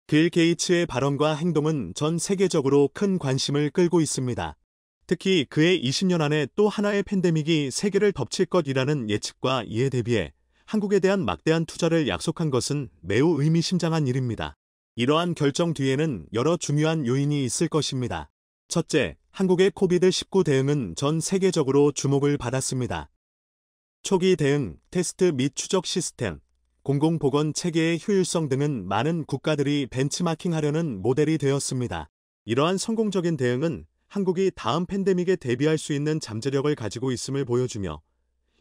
빌 게이츠의 발언과 행동은 전 세계적으로 큰 관심을 끌고 있습니다. 특히 그의 20년 안에 또 하나의 팬데믹이 세계를 덮칠 것이라는 예측과 이에 대비해 한국에 대한 막대한 투자를 약속한 것은 매우 의미심장한 일입니다. 이러한 결정 뒤에는 여러 중요한 요인이 있을 것입니다. 첫째, 한국의 코비드-19 대응은 전 세계적으로 주목을 받았습니다. 초기 대응, 테스트 및 추적 시스템, 공공보건 체계의 효율성 등은 많은 국가들이 벤치마킹하려는 모델이 되었습니다. 이러한 성공적인 대응은 한국이 다음 팬데믹에 대비할 수 있는 잠재력을 가지고 있음을 보여주며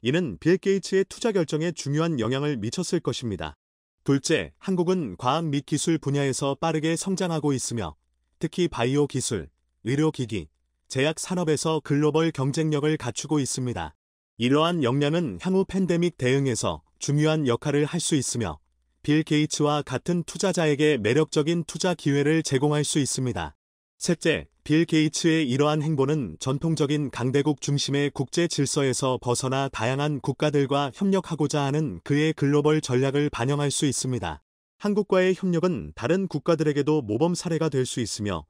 이는 빌 게이츠의 투자 결정에 중요한 영향을 미쳤을 것입니다. 둘째, 한국은 과학 및 기술 분야에서 빠르게 성장하고 있으며 특히 바이오 기술, 의료기기, 제약 산업에서 글로벌 경쟁력을 갖추고 있습니다. 이러한 역량은 향후 팬데믹 대응에서 중요한 역할을 할 수 있으며 빌 게이츠와 같은 투자자에게 매력적인 투자 기회를 제공할 수 있습니다. 셋째, 빌 게이츠의 이러한 행보는 전통적인 강대국 중심의 국제 질서에서 벗어나 다양한 국가들과 협력하고자 하는 그의 글로벌 전략을 반영할 수 있습니다. 한국과의 협력은 다른 국가들에게도 모범 사례가 될 수 있으며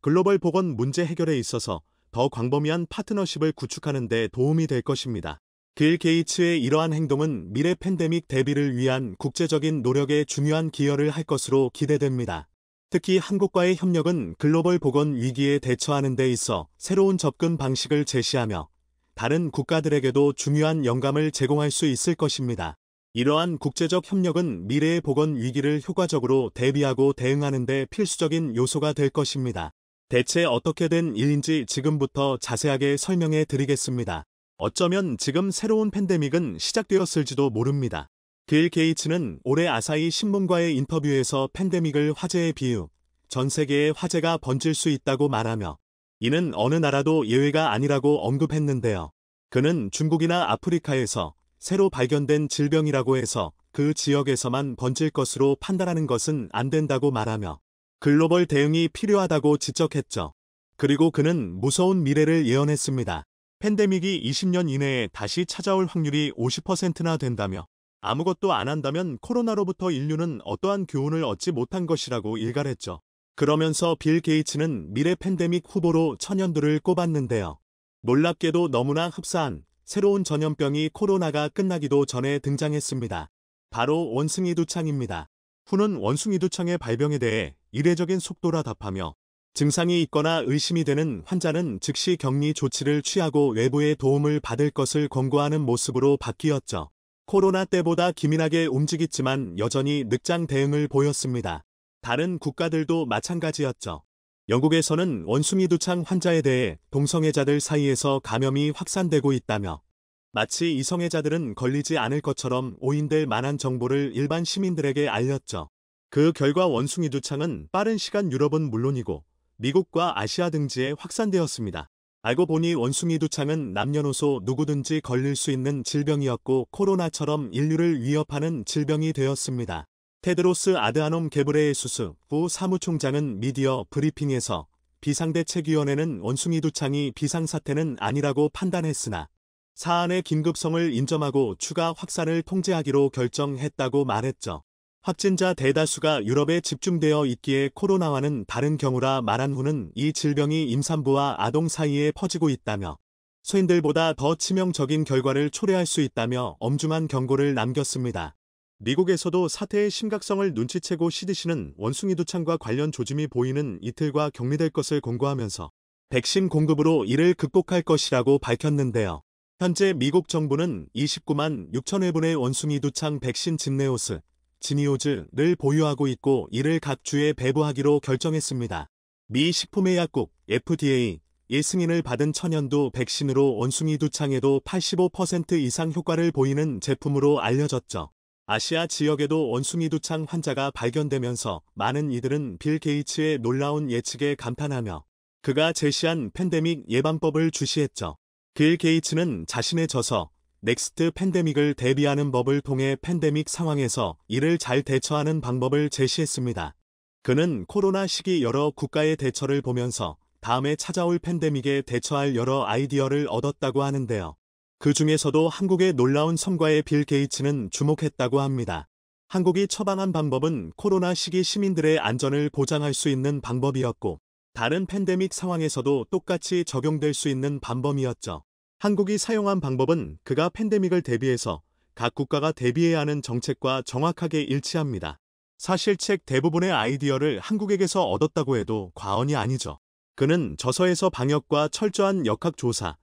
글로벌 보건 문제 해결에 있어서 더 광범위한 파트너십을 구축하는 데 도움이 될 것입니다. 빌 게이츠의 이러한 행동은 미래 팬데믹 대비를 위한 국제적인 노력에 중요한 기여를 할 것으로 기대됩니다. 특히 한국과의 협력은 글로벌 보건 위기에 대처하는 데 있어 새로운 접근 방식을 제시하며 다른 국가들에게도 중요한 영감을 제공할 수 있을 것입니다. 이러한 국제적 협력은 미래의 보건 위기를 효과적으로 대비하고 대응하는 데 필수적인 요소가 될 것입니다. 대체 어떻게 된 일인지 지금부터 자세하게 설명해 드리겠습니다. 어쩌면 지금 새로운 팬데믹은 시작되었을지도 모릅니다. 빌 게이츠는 올해 아사히 신문과의 인터뷰에서 팬데믹을 화재에 비유, 전 세계에 화재가 번질 수 있다고 말하며 이는 어느 나라도 예외가 아니라고 언급했는데요. 그는 중국이나 아프리카에서 새로 발견된 질병이라고 해서 그 지역에서만 번질 것으로 판단하는 것은 안 된다고 말하며 글로벌 대응이 필요하다고 지적했죠. 그리고 그는 무서운 미래를 예언했습니다. 팬데믹이 20년 이내에 다시 찾아올 확률이 50%나 된다며 아무것도 안 한다면 코로나로부터 인류는 어떠한 교훈을 얻지 못한 것이라고 일갈했죠. 그러면서 빌 게이츠는 미래 팬데믹 후보로 천연두를 꼽았는데요. 놀랍게도 너무나 흡사한 새로운 전염병이 코로나가 끝나기도 전에 등장했습니다. 바로 원숭이두창입니다. 후는 원숭이두창의 발병에 대해 이례적인 속도라 답하며 증상이 있거나 의심이 되는 환자는 즉시 격리 조치를 취하고 외부의 도움을 받을 것을 권고하는 모습으로 바뀌었죠. 코로나 때보다 기민하게 움직였지만 여전히 늑장 대응을 보였습니다. 다른 국가들도 마찬가지였죠. 영국에서는 원숭이두창 환자에 대해 동성애자들 사이에서 감염이 확산되고 있다며 마치 이성애자들은 걸리지 않을 것처럼 오인될 만한 정보를 일반 시민들에게 알렸죠. 그 결과 원숭이두창은 빠른 시간 유럽은 물론이고 미국과 아시아 등지에 확산되었습니다. 알고 보니 원숭이두창은 남녀노소 누구든지 걸릴 수 있는 질병이었고 코로나처럼 인류를 위협하는 질병이 되었습니다. 테드로스 아드하놈 게브레예수스 후 사무총장은 미디어 브리핑에서 비상대책위원회는 원숭이두창이 비상사태는 아니라고 판단했으나 사안의 긴급성을 인정하고 추가 확산을 통제하기로 결정했다고 말했죠. 확진자 대다수가 유럽에 집중되어 있기에 코로나와는 다른 경우라 말한 후는 이 질병이 임산부와 아동 사이에 퍼지고 있다며 소인들보다 더 치명적인 결과를 초래할 수 있다며 엄중한 경고를 남겼습니다. 미국에서도 사태의 심각성을 눈치채고 CDC는 원숭이두창과 관련 조짐이 보이는 이틀과 격리될 것을 권고하면서 백신 공급으로 이를 극복할 것이라고 밝혔는데요. 현재 미국 정부는 29만 6천 회분의 원숭이두창 백신 진네오스, 지니오즈를 보유하고 있고 이를 각 주에 배부하기로 결정했습니다. 미 식품의약국 FDA 승인을 받은 천연두 백신으로 원숭이두창에도 85% 이상 효과를 보이는 제품으로 알려졌죠. 아시아 지역에도 원숭이두창 환자가 발견되면서 많은 이들은 빌 게이츠의 놀라운 예측에 감탄하며 그가 제시한 팬데믹 예방법을 주시했죠. 빌 게이츠는 자신의 저서 넥스트 팬데믹을 대비하는 법을 통해 팬데믹 상황에서 이를 잘 대처하는 방법을 제시했습니다. 그는 코로나 시기 여러 국가의 대처를 보면서 다음에 찾아올 팬데믹에 대처할 여러 아이디어를 얻었다고 하는데요. 그 중에서도 한국의 놀라운 성과에 빌 게이츠는 주목했다고 합니다. 한국이 처방한 방법은 코로나 시기 시민들의 안전을 보장할 수 있는 방법이었고, 다른 팬데믹 상황에서도 똑같이 적용될 수 있는 방법이었죠. 한국이 사용한 방법은 그가 팬데믹을 대비해서 각 국가가 대비해야 하는 정책과 정확하게 일치합니다. 사실 책 대부분의 아이디어를 한국에게서 얻었다고 해도 과언이 아니죠. 그는 저서에서 방역과 철저한 역학조사,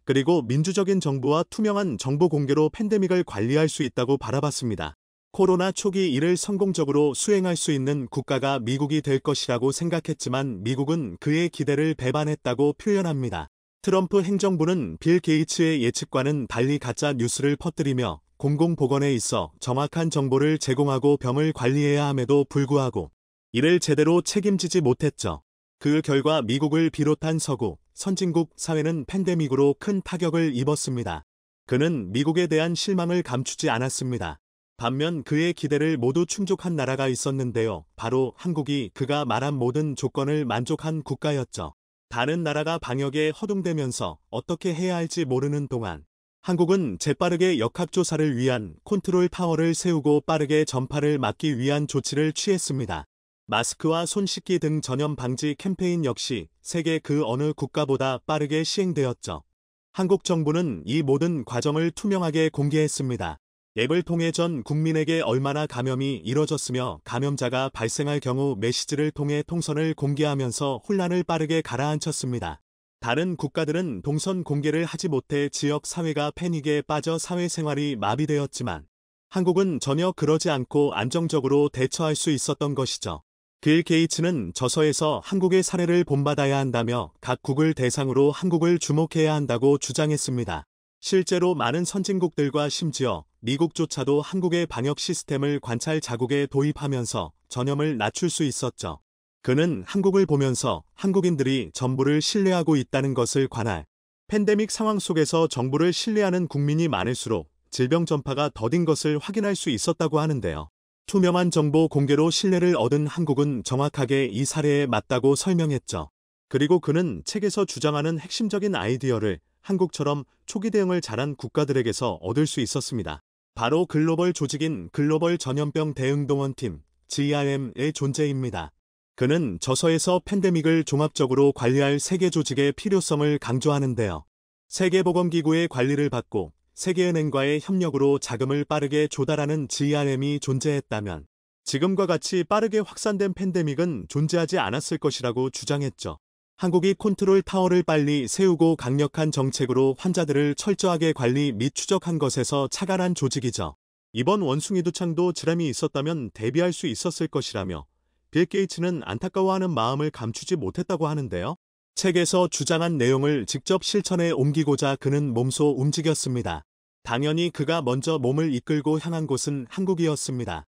그리고 민주적인 정부와 투명한 정보 공개로 팬데믹을 관리할 수 있다고 바라봤습니다. 코로나 초기 이를 성공적으로 수행할 수 있는 국가가 미국이 될 것이라고 생각했지만 미국은 그의 기대를 배반했다고 표현합니다. 트럼프 행정부는 빌 게이츠의 예측과는 달리 가짜 뉴스를 퍼뜨리며 공공보건에 있어 정확한 정보를 제공하고 병을 관리해야 함에도 불구하고 이를 제대로 책임지지 못했죠. 그 결과 미국을 비롯한 서구, 선진국 사회는 팬데믹으로 큰 타격을 입었습니다. 그는 미국에 대한 실망을 감추지 않았습니다. 반면 그의 기대를 모두 충족한 나라가 있었는데요. 바로 한국이 그가 말한 모든 조건을 만족한 국가였죠. 다른 나라가 방역에 허둥대면서 어떻게 해야 할지 모르는 동안 한국은 재빠르게 역학조사를 위한 컨트롤 타워를 세우고 빠르게 전파를 막기 위한 조치를 취했습니다. 마스크와 손 씻기 등 전염 방지 캠페인 역시 세계 그 어느 국가보다 빠르게 시행되었죠. 한국 정부는 이 모든 과정을 투명하게 공개했습니다. 앱을 통해 전 국민에게 얼마나 감염이 이뤄졌으며 감염자가 발생할 경우 메시지를 통해 통선을 공개하면서 혼란을 빠르게 가라앉혔습니다. 다른 국가들은 동선 공개를 하지 못해 지역 사회가 패닉에 빠져 사회생활이 마비되었지만 한국은 전혀 그러지 않고 안정적으로 대처할 수 있었던 것이죠. 빌 게이츠는 저서에서 한국의 사례를 본받아야 한다며 각국을 대상으로 한국을 주목해야 한다고 주장했습니다. 실제로 많은 선진국들과 심지어 미국조차도 한국의 방역 시스템을 관찰 자국에 도입하면서 전염을 낮출 수 있었죠. 그는 한국을 보면서 한국인들이 정부를 신뢰하고 있다는 것을 관할 팬데믹 상황 속에서 정부를 신뢰하는 국민이 많을수록 질병 전파가 더딘 것을 확인할 수 있었다고 하는데요. 투명한 정보 공개로 신뢰를 얻은 한국은 정확하게 이 사례에 맞다고 설명했죠. 그리고 그는 책에서 주장하는 핵심적인 아이디어를 한국처럼 초기 대응을 잘한 국가들에게서 얻을 수 있었습니다. 바로 글로벌 조직인 글로벌 전염병 대응동원팀 GRM의 존재입니다. 그는 저서에서 팬데믹을 종합적으로 관리할 세계 조직의 필요성을 강조하는데요. 세계보건기구의 관리를 받고 세계은행과의 협력으로 자금을 빠르게 조달하는 GRM이 존재했다면 지금과 같이 빠르게 확산된 팬데믹은 존재하지 않았을 것이라고 주장했죠. 한국이 컨트롤 타워를 빨리 세우고 강력한 정책으로 환자들을 철저하게 관리 및 추적한 것에서 착안한 조직이죠. 이번 원숭이 두창도 지람이 있었다면 대비할 수 있었을 것이라며 빌 게이츠는 안타까워하는 마음을 감추지 못했다고 하는데요. 책에서 주장한 내용을 직접 실천에 옮기고자 그는 몸소 움직였습니다. 당연히 그가 먼저 몸을 이끌고 향한 곳은 한국이었습니다.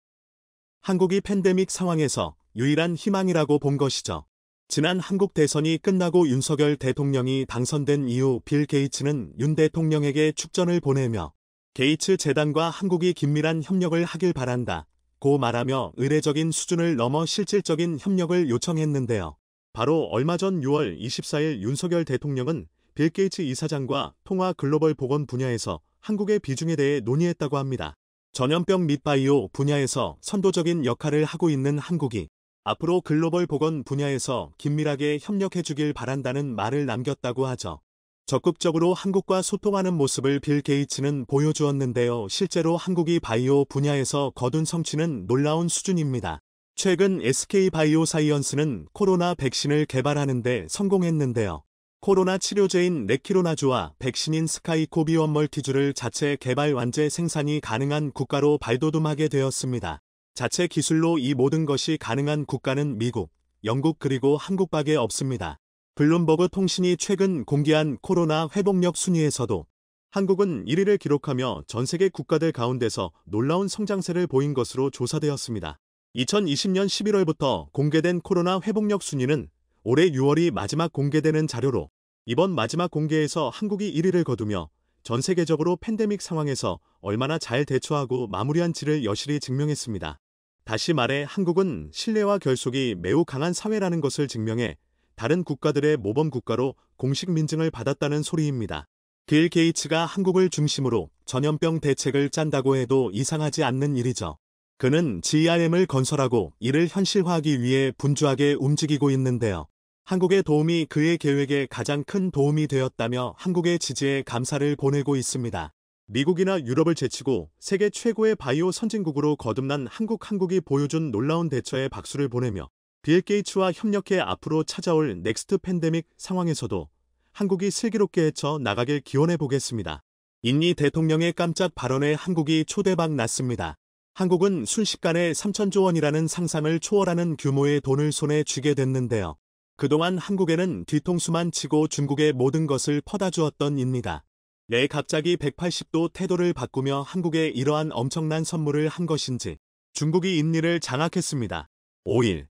한국이 팬데믹 상황에서 유일한 희망이라고 본 것이죠. 지난 한국 대선이 끝나고 윤석열 대통령이 당선된 이후 빌 게이츠는 윤 대통령에게 축전을 보내며 게이츠 재단과 한국이 긴밀한 협력을 하길 바란다 고 말하며 의례적인 수준을 넘어 실질적인 협력을 요청했는데요. 바로 얼마 전 6월 24일 윤석열 대통령은 빌 게이츠 이사장과 통화 글로벌 보건 분야에서 한국의 비중에 대해 논의했다고 합니다. 전염병 및 바이오 분야에서 선도적인 역할을 하고 있는 한국이 앞으로 글로벌 보건 분야에서 긴밀하게 협력해 주길 바란다는 말을 남겼다고 하죠. 적극적으로 한국과 소통하는 모습을 빌 게이츠는 보여주었는데요. 실제로 한국이 바이오 분야에서 거둔 성취는 놀라운 수준입니다. 최근 SK바이오사이언스는 코로나 백신을 개발하는 데 성공했는데요. 코로나 치료제인 레키로나주와 백신인 스카이코비원 멀티주를 자체 개발 완제 생산이 가능한 국가로 발돋움하게 되었습니다. 자체 기술로 이 모든 것이 가능한 국가는 미국, 영국 그리고 한국밖에 없습니다. 블룸버그 통신이 최근 공개한 코로나 회복력 순위에서도 한국은 1위를 기록하며 전 세계 국가들 가운데서 놀라운 성장세를 보인 것으로 조사되었습니다. 2020년 11월부터 공개된 코로나 회복력 순위는 올해 6월이 마지막 공개되는 자료로 이번 마지막 공개에서 한국이 1위를 거두며 전 세계적으로 팬데믹 상황에서 얼마나 잘 대처하고 마무리한지를 여실히 증명했습니다. 다시 말해 한국은 신뢰와 결속이 매우 강한 사회라는 것을 증명해 다른 국가들의 모범 국가로 공식 민증을 받았다는 소리입니다. 빌 게이츠가 한국을 중심으로 전염병 대책을 짠다고 해도 이상하지 않는 일이죠. 그는 GRM을 건설하고 이를 현실화하기 위해 분주하게 움직이고 있는데요. 한국의 도움이 그의 계획에 가장 큰 도움이 되었다며 한국의 지지에 감사를 보내고 있습니다. 미국이나 유럽을 제치고 세계 최고의 바이오 선진국으로 거듭난 한국이 보여준 놀라운 대처에 박수를 보내며 빌 게이츠와 협력해 앞으로 찾아올 넥스트 팬데믹 상황에서도 한국이 슬기롭게 헤쳐 나가길 기원해 보겠습니다. 인니 대통령의 깜짝 발언에 한국이 초대박 났습니다. 한국은 순식간에 3천조 원이라는 상상을 초월하는 규모의 돈을 손에 쥐게 됐는데요. 그동안 한국에는 뒤통수만 치고 중국의 모든 것을 퍼다 주었던 입니다. 왜 갑자기 180도 태도를 바꾸며 한국에 이러한 엄청난 선물을 한 것인지 중국이 인니를 장악했습니다. 5일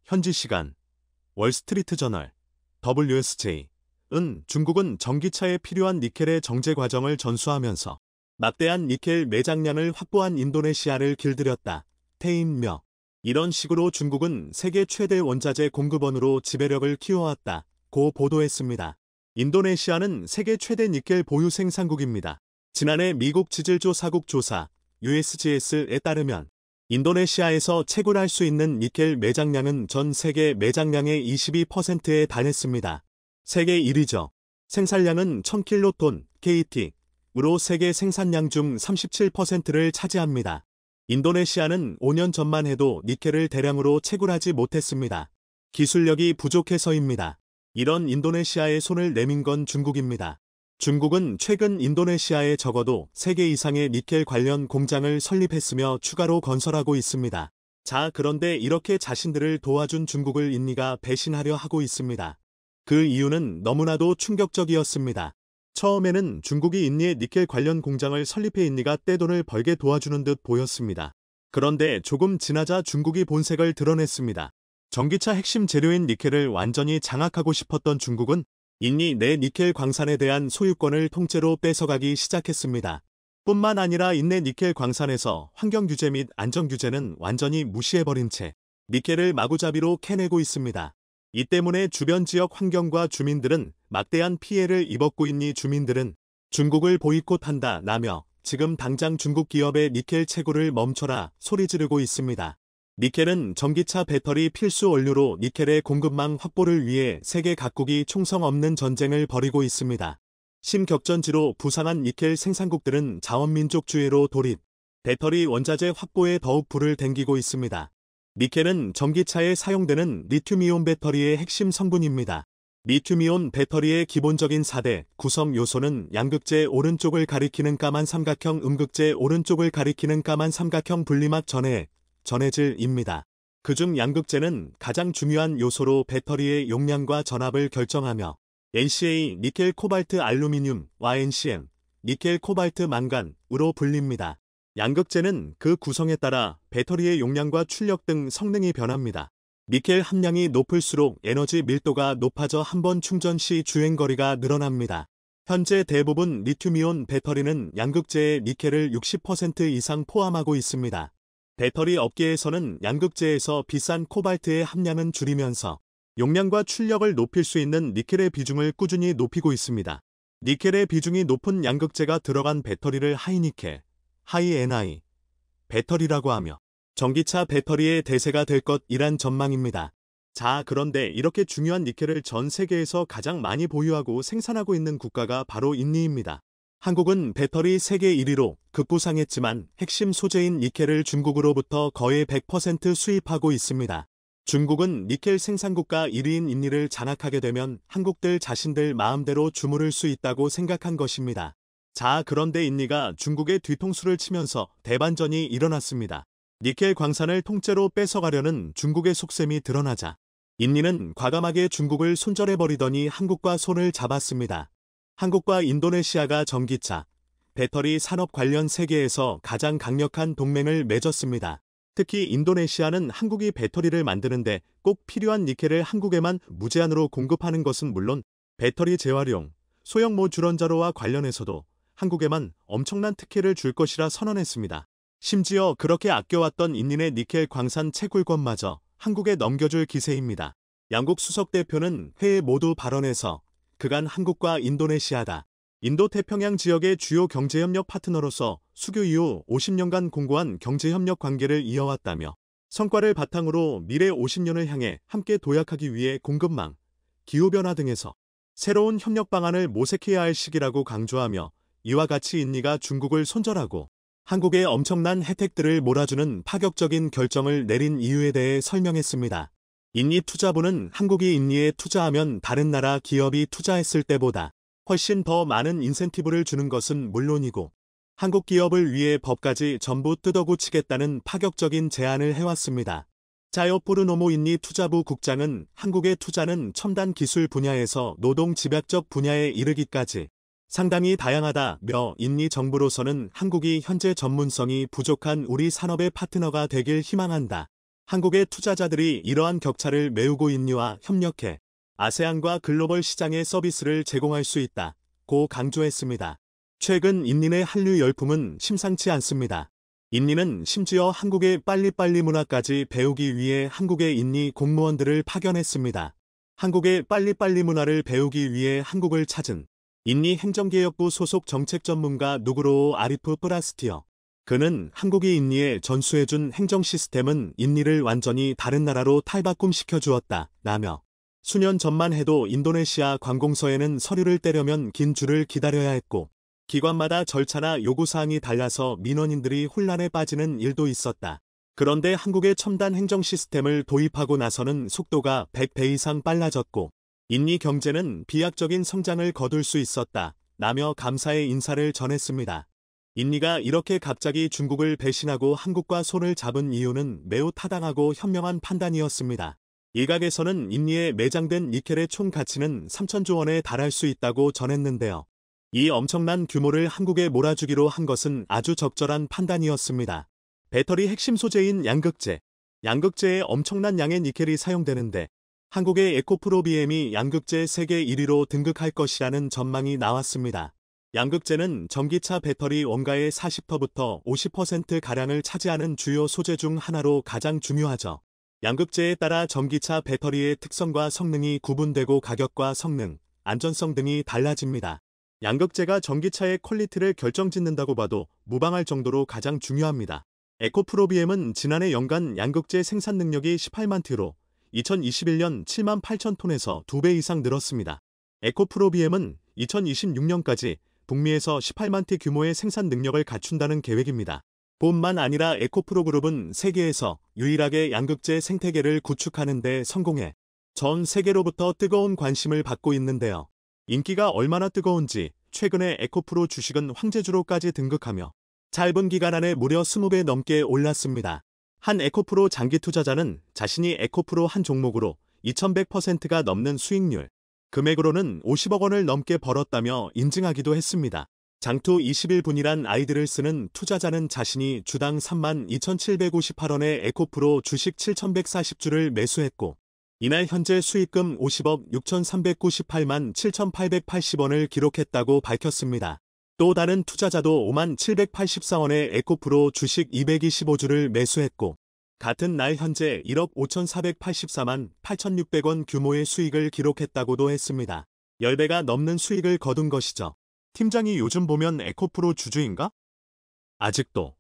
현지 시간 월스트리트 저널 WSJ은 중국은 전기차에 필요한 니켈의 정제 과정을 전수하면서 막대한 니켈 매장량을 확보한 인도네시아를 길들였다. 태임며 이런 식으로 중국은 세계 최대 원자재 공급원으로 지배력을 키워왔다. 고 보도했습니다. 인도네시아는 세계 최대 니켈 보유 생산국입니다. 지난해 미국 지질조사국 조사 USGS에 따르면 인도네시아에서 채굴할 수 있는 니켈 매장량은 전 세계 매장량의 22%에 달했습니다. 세계 1위죠. 생산량은 1000킬로톤 KT으로 세계 생산량 중 37%를 차지합니다. 인도네시아는 5년 전만 해도 니켈을 대량으로 채굴하지 못했습니다. 기술력이 부족해서입니다. 이런 인도네시아에 손을 내민 건 중국입니다. 중국은 최근 인도네시아에 적어도 3개 이상의 니켈 관련 공장을 설립했으며 추가로 건설하고 있습니다. 자, 그런데 이렇게 자신들을 도와준 중국을 인니가 배신하려 하고 있습니다. 그 이유는 너무나도 충격적이었습니다. 처음에는 중국이 인니의 니켈 관련 공장을 설립해 인니가 떼돈을 벌게 도와주는 듯 보였습니다. 그런데 조금 지나자 중국이 본색을 드러냈습니다. 전기차 핵심 재료인 니켈을 완전히 장악하고 싶었던 중국은 인니 내 니켈 광산에 대한 소유권을 통째로 뺏어가기 시작했습니다. 뿐만 아니라 인내 니켈 광산에서 환경규제 및 안전규제는 완전히 무시해버린 채 니켈을 마구잡이로 캐내고 있습니다. 이 때문에 주변 지역 환경과 주민들은 막대한 피해를 입었고 인니 주민들은 중국을 보이콧한다 라며 지금 당장 중국 기업의 니켈 채굴을 멈춰라 소리 지르고 있습니다. 니켈은 전기차 배터리 필수 원료로 니켈의 공급망 확보를 위해 세계 각국이 총성 없는 전쟁을 벌이고 있습니다. 심격전지로 부상한 니켈 생산국들은 자원민족주의로 돌입, 배터리 원자재 확보에 더욱 불을 댕기고 있습니다. 니켈은 전기차에 사용되는 리튬이온 배터리의 핵심 성분입니다. 리튬이온 배터리의 기본적인 4대 구성 요소는 양극재 오른쪽을 가리키는 까만 삼각형 음극재 오른쪽을 가리키는 까만 삼각형 분리막 전해질입니다. 그중 양극재는 가장 중요한 요소로 배터리의 용량과 전압을 결정하며 NCA 니켈 코발트 알루미늄 YNCM 니켈 코발트 망간으로 불립니다. 양극재는 그 구성에 따라 배터리의 용량과 출력 등 성능이 변합니다. 니켈 함량이 높을수록 에너지 밀도가 높아져 한 번 충전 시 주행거리가 늘어납니다. 현재 대부분 리튬이온 배터리는 양극재의 니켈을 60% 이상 포함하고 있습니다. 배터리 업계에서는 양극재에서 비싼 코발트의 함량은 줄이면서 용량과 출력을 높일 수 있는 니켈의 비중을 꾸준히 높이고 있습니다. 니켈의 비중이 높은 양극재가 들어간 배터리를 하이니켈, 하이NI 배터리라고 하며 전기차 배터리의 대세가 될 것이란 전망입니다. 자, 그런데 이렇게 중요한 니켈을 전 세계에서 가장 많이 보유하고 생산하고 있는 국가가 바로 인니입니다. 한국은 배터리 세계 1위로 급부상했지만 핵심 소재인 니켈을 중국으로부터 거의 100% 수입하고 있습니다. 중국은 니켈 생산국가 1위인 인니를 장악하게 되면 한국들 자신들 마음대로 주무를 수 있다고 생각한 것입니다. 자, 그런데 인니가 중국의 뒤통수를 치면서 대반전이 일어났습니다. 니켈 광산을 통째로 뺏어가려는 중국의 속셈이 드러나자 인니는 과감하게 중국을 손절해버리더니 한국과 손을 잡았습니다. 한국과 인도네시아가 전기차, 배터리 산업 관련 세계에서 가장 강력한 동맹을 맺었습니다. 특히 인도네시아는 한국이 배터리를 만드는데 꼭 필요한 니켈을 한국에만 무제한으로 공급하는 것은 물론 배터리 재활용, 소형 모듈원자로와 관련해서도 한국에만 엄청난 특혜를 줄 것이라 선언했습니다. 심지어 그렇게 아껴왔던 인니의 니켈 광산 채굴권마저 한국에 넘겨줄 기세입니다. 양국 수석 대표는 회의 모두 발언에서 그간 한국과 인도네시아다. 인도태평양 지역의 주요 경제협력 파트너로서 수교 이후 50년간 공고한 경제협력 관계를 이어왔다며 성과를 바탕으로 미래 50년을 향해 함께 도약하기 위해 공급망, 기후변화 등에서 새로운 협력 방안을 모색해야 할 시기라고 강조하며 이와 같이 인니가 중국을 손절하고 한국에 엄청난 혜택들을 몰아주는 파격적인 결정을 내린 이유에 대해 설명했습니다. 인니투자부는 한국이 인니에 투자하면 다른 나라 기업이 투자했을 때보다 훨씬 더 많은 인센티브를 주는 것은 물론이고 한국 기업을 위해 법까지 전부 뜯어고치겠다는 파격적인 제안을 해왔습니다. 자요 포르노모 인니투자부 국장은 한국의 투자는 첨단 기술 분야에서 노동 집약적 분야에 이르기까지 상당히 다양하다며 인니 정부로서는 한국이 현재 전문성이 부족한 우리 산업의 파트너가 되길 희망한다. 한국의 투자자들이 이러한 격차를 메우고 인니와 협력해 아세안과 글로벌 시장의 서비스를 제공할 수 있다고 강조했습니다. 최근 인니의 한류 열풍은 심상치 않습니다. 인니는 심지어 한국의 빨리빨리 문화까지 배우기 위해 한국의 인니 공무원들을 파견했습니다. 한국의 빨리빨리 문화를 배우기 위해 한국을 찾은 인니 행정개혁부 소속 정책 전문가 누구로 아리프 프라스티어. 그는 한국이 인니에 전수해준 행정 시스템은 인니를 완전히 다른 나라로 탈바꿈시켜 주었다 라며 수년 전만 해도 인도네시아 관공서에는 서류를 떼려면 긴 줄을 기다려야 했고 기관마다 절차나 요구사항이 달라서 민원인들이 혼란에 빠지는 일도 있었다. 그런데 한국의 첨단 행정 시스템을 도입하고 나서는 속도가 100배 이상 빨라졌고 인니 경제는 비약적인 성장을 거둘 수 있었다 라며 감사의 인사를 전했습니다. 인니가 이렇게 갑자기 중국을 배신하고 한국과 손을 잡은 이유는 매우 타당하고 현명한 판단이었습니다. 일각에서는 인니에 매장된 니켈의 총 가치는 3천조 원에 달할 수 있다고 전했는데요. 이 엄청난 규모를 한국에 몰아주기로 한 것은 아주 적절한 판단이었습니다. 배터리 핵심 소재인 양극재. 양극재에 엄청난 양의 니켈이 사용되는데 한국의 에코프로비엠이 양극재 세계 1위로 등극할 것이라는 전망이 나왔습니다. 양극재는 전기차 배터리 원가의 40%부터 50%가량을 차지하는 주요 소재 중 하나로 가장 중요하죠. 양극재에 따라 전기차 배터리의 특성과 성능이 구분되고 가격과 성능, 안전성 등이 달라집니다. 양극재가 전기차의 퀄리티를 결정짓는다고 봐도 무방할 정도로 가장 중요합니다. 에코프로비엠은 지난해 연간 양극재 생산 능력이 18만 T로 2021년 7만 8천 톤에서 2배 이상 늘었습니다. 에코프로비엠은 2026년까지 북미에서 18만 T 규모의 생산 능력을 갖춘다는 계획입니다. 뿐만 아니라 에코프로그룹은 세계에서 유일하게 양극재 생태계를 구축하는 데 성공해 전 세계로부터 뜨거운 관심을 받고 있는데요. 인기가 얼마나 뜨거운지 최근에 에코프로 주식은 황제주로까지 등극하며 짧은 기간 안에 무려 20배 넘게 올랐습니다. 한 에코프로 장기 투자자는 자신이 에코프로 한 종목으로 2100%가 넘는 수익률, 금액으로는 50억 원을 넘게 벌었다며 인증하기도 했습니다. 장투 21분이란 아이디를 쓰는 투자자는 자신이 주당 32,758원에 에코프로 주식 7,140주를 매수했고 이날 현재 수익금 50억 6,398만 7,880원을 기록했다고 밝혔습니다. 또 다른 투자자도 5만 784원에 에코프로 주식 225주를 매수했고 같은 날 현재 1억 5,484만 8,600원 규모의 수익을 기록했다고도 했습니다. 10배가 넘는 수익을 거둔 것이죠. 팀장이 요즘 보면 에코프로 주주인가? 아직도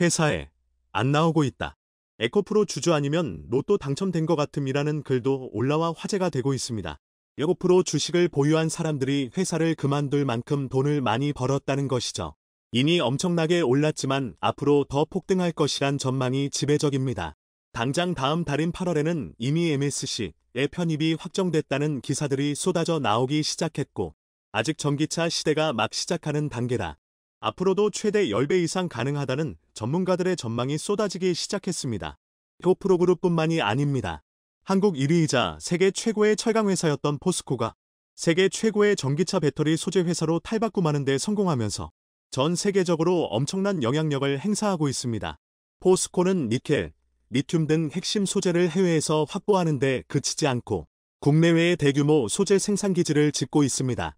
회사에 안 나오고 있다. 에코프로 주주 아니면 로또 당첨된 것 같음이라는 글도 올라와 화제가 되고 있습니다. 에코프로 주식을 보유한 사람들이 회사를 그만둘 만큼 돈을 많이 벌었다는 것이죠. 이미 엄청나게 올랐지만 앞으로 더 폭등할 것이란 전망이 지배적입니다. 당장 다음 달인 8월에는 이미 MSC에 편입이 확정됐다는 기사들이 쏟아져 나오기 시작했고 아직 전기차 시대가 막 시작하는 단계라 앞으로도 최대 10배 이상 가능하다는 전문가들의 전망이 쏟아지기 시작했습니다. 에코프로그룹뿐만이 아닙니다. 한국 1위이자 세계 최고의 철강회사였던 포스코가 세계 최고의 전기차 배터리 소재 회사로 탈바꿈하는 데 성공하면서 전 세계적으로 엄청난 영향력을 행사하고 있습니다. 포스코는 니켈, 리튬 등 핵심 소재를 해외에서 확보하는 데 그치지 않고 국내외의 대규모 소재 생산기지를 짓고 있습니다.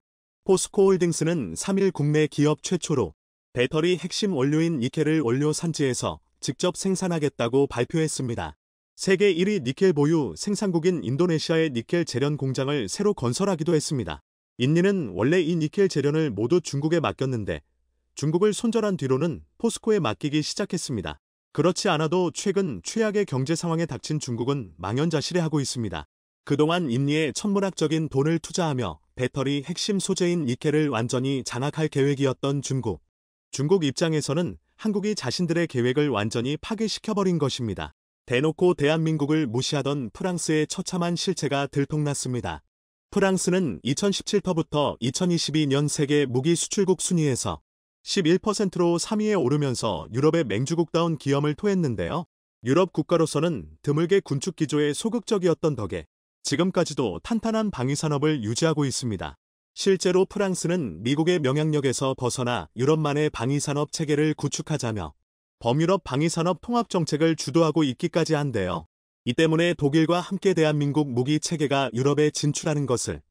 포스코홀딩스는 3일 국내 기업 최초로 배터리 핵심 원료인 니켈을 원료 산지에서 직접 생산하겠다고 발표했습니다. 세계 1위 니켈 보유 생산국인 인도네시아의 니켈 재련 공장을 새로 건설하기도 했습니다. 인니는 원래 이 니켈 재련을 모두 중국에 맡겼는데 중국을 손절한 뒤로는 포스코에 맡기기 시작했습니다. 그렇지 않아도 최근 최악의 경제 상황에 닥친 중국은 망연자실해하고 있습니다. 그동안 인니에 천문학적인 돈을 투자하며 배터리 핵심 소재인 니켈을 완전히 장악할 계획이었던 중국. 중국 입장에서는 한국이 자신들의 계획을 완전히 파괴시켜버린 것입니다. 대놓고 대한민국을 무시하던 프랑스의 처참한 실체가 들통났습니다. 프랑스는 2017부터 2022년 세계 무기 수출국 순위에서 11%로 3위에 오르면서 유럽의 맹주국다운 기염을 토했는데요. 유럽 국가로서는 드물게 군축 기조에 소극적이었던 덕에 지금까지도 탄탄한 방위산업을 유지하고 있습니다. 실제로 프랑스는 미국의 영향력에서 벗어나 유럽만의 방위산업 체계를 구축하자며 범유럽 방위산업 통합정책을 주도하고 있기까지 한데요. 이 때문에 독일과 함께 대한민국 무기 체계가 유럽에 진출하는 것을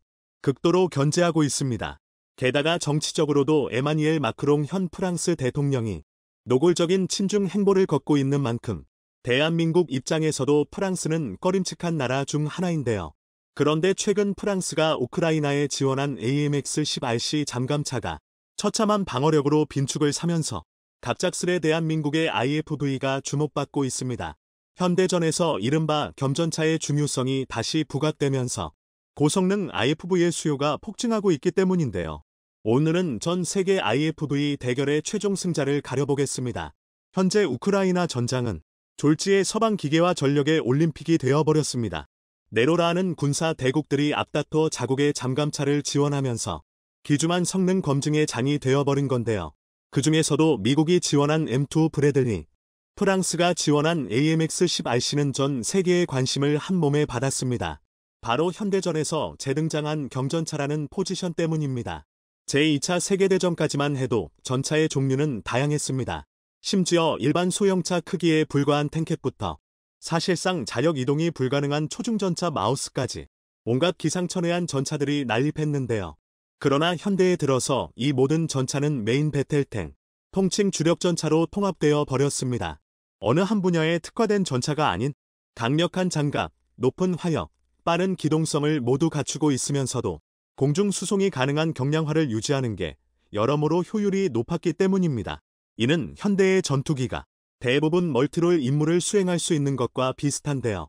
극도로 견제하고 있습니다. 게다가 정치적으로도 에마니엘 마크롱 현 프랑스 대통령이 노골적인 친중 행보를 걷고 있는 만큼 대한민국 입장에서도 프랑스는 꺼림칙한 나라 중 하나인데요. 그런데 최근 프랑스가 우크라이나에 지원한 AMX-10RC 잠감차가 처참한 방어력으로 빈축을 사면서 갑작스레 대한민국의 IFV가 주목받고 있습니다. 현대전에서 이른바 겸전차의 중요성이 다시 부각되면서 고성능 IFV의 수요가 폭증하고 있기 때문인데요. 오늘은 전 세계 IFV 대결의 최종 승자를 가려보겠습니다. 현재 우크라이나 전장은 졸지의 서방 기계와 전력의 올림픽이 되어버렸습니다. 네로라는 군사 대국들이 앞다퉈 자국의 잠감차를 지원하면서 기주만 성능 검증의 장이 되어버린 건데요. 그 중에서도 미국이 지원한 M2 브래들리, 프랑스가 지원한 AMX-10RC는 전 세계의 관심을 한몸에 받았습니다. 바로 현대전에서 재등장한 경전차라는 포지션 때문입니다. 제2차 세계대전까지만 해도 전차의 종류는 다양했습니다. 심지어 일반 소형차 크기에 불과한 탱켓부터 사실상 자력 이동이 불가능한 초중전차 마우스까지 온갖 기상천외한 전차들이 난립했는데요. 그러나 현대에 들어서 이 모든 전차는 메인 배틀탱, 통칭 주력전차로 통합되어 버렸습니다. 어느 한 분야에 특화된 전차가 아닌 강력한 장갑, 높은 화력, 빠른 기동성을 모두 갖추고 있으면서도 공중 수송이 가능한 경량화를 유지하는 게 여러모로 효율이 높았기 때문입니다. 이는 현대의 전투기가 대부분 멀티롤 임무를 수행할 수 있는 것과 비슷한데요.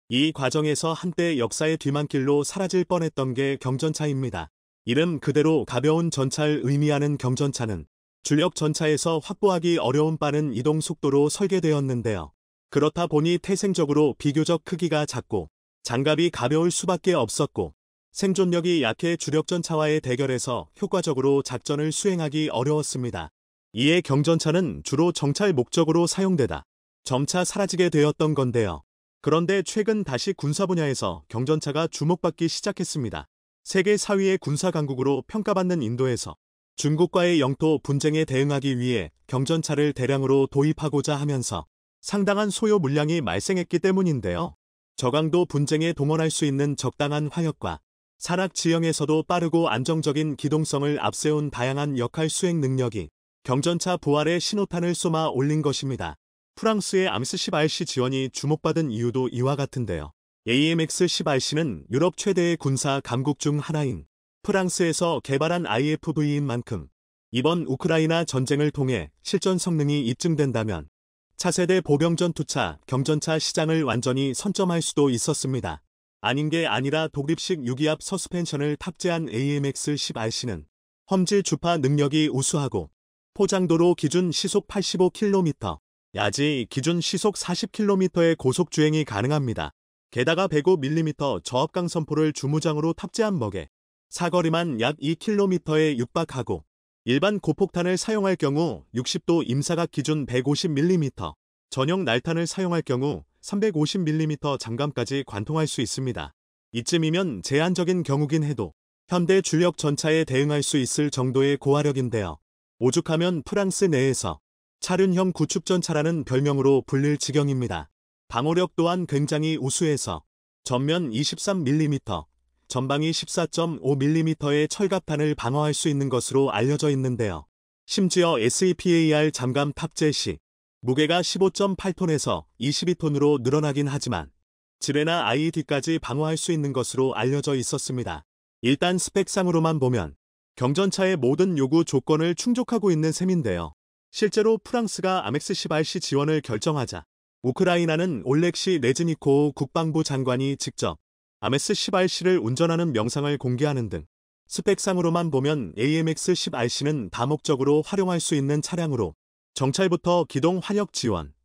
이 과정에서 한때 역사의 뒤만길로 사라질 뻔했던 게 경전차입니다. 이름 그대로 가벼운 전차를 의미하는 경전차는 주력 전차에서 확보하기 어려운 빠른 이동 속도로 설계되었는데요. 그렇다 보니 태생적으로 비교적 크기가 작고 장갑이 가벼울 수밖에 없었고 생존력이 약해 주력 전차와의 대결에서 효과적으로 작전을 수행하기 어려웠습니다. 이에 경전차는 주로 정찰 목적으로 사용되다 점차 사라지게 되었던 건데요. 그런데 최근 다시 군사 분야에서 경전차가 주목받기 시작했습니다. 세계 4위의 군사 강국으로 평가받는 인도에서 중국과의 영토 분쟁에 대응하기 위해 경전차를 대량으로 도입하고자 하면서 상당한 소요 물량이 발생했기 때문인데요. 저강도 분쟁에 동원할 수 있는 적당한 화력과 산악 지형에서도 빠르고 안정적인 기동성을 앞세운 다양한 역할 수행 능력이 경전차 부활의 신호탄을 쏘아 올린 것입니다. 프랑스의 AMX-10RC 지원이 주목받은 이유도 이와 같은데요. AMX-10RC는 유럽 최대의 군사 강국 중 하나인 프랑스에서 개발한 IFV인 만큼 이번 우크라이나 전쟁을 통해 실전 성능이 입증된다면 차세대 보병전투차, 경전차 시장을 완전히 선점할 수도 있었습니다. 아닌 게 아니라 독립식 유기압 서스펜션을 탑재한 AMX-10RC는 험지 주파 능력이 우수하고 포장도로 기준 시속 85km, 야지 기준 시속 40km의 고속 주행이 가능합니다. 게다가 105mm 저압강 선포를 주무장으로 탑재한 덕에 사거리만 약 2km에 육박하고 일반 고폭탄을 사용할 경우 60도 임사각 기준 150mm, 전용 날탄을 사용할 경우 350mm 장감까지 관통할 수 있습니다. 이쯤이면 제한적인 경우긴 해도 현대 주력 전차에 대응할 수 있을 정도의 고화력인데요. 오죽하면 프랑스 내에서 차륜형 구축전차라는 별명으로 불릴 지경입니다. 방호력 또한 굉장히 우수해서 전면 23mm, 전방위 14.5mm의 철갑탄을 방어할 수 있는 것으로 알려져 있는데요. 심지어 SEPAR 잠감 탑재 시 무게가 15.8톤에서 22톤으로 늘어나긴 하지만 지뢰나 IED까지 방어할 수 있는 것으로 알려져 있었습니다. 일단 스펙상으로만 보면 경전차의 모든 요구 조건을 충족하고 있는 셈인데요. 실제로 프랑스가 아멕스 10RC 지원을 결정하자 우크라이나는 올렉시 레즈니코우 국방부 장관이 직접 아메스 10RC를 운전하는 명상을 공개하는 등 스펙상으로만 보면 AMX 10RC는 다목적으로 활용할 수 있는 차량으로 정찰부터 기동 환역 지원,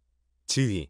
지휘,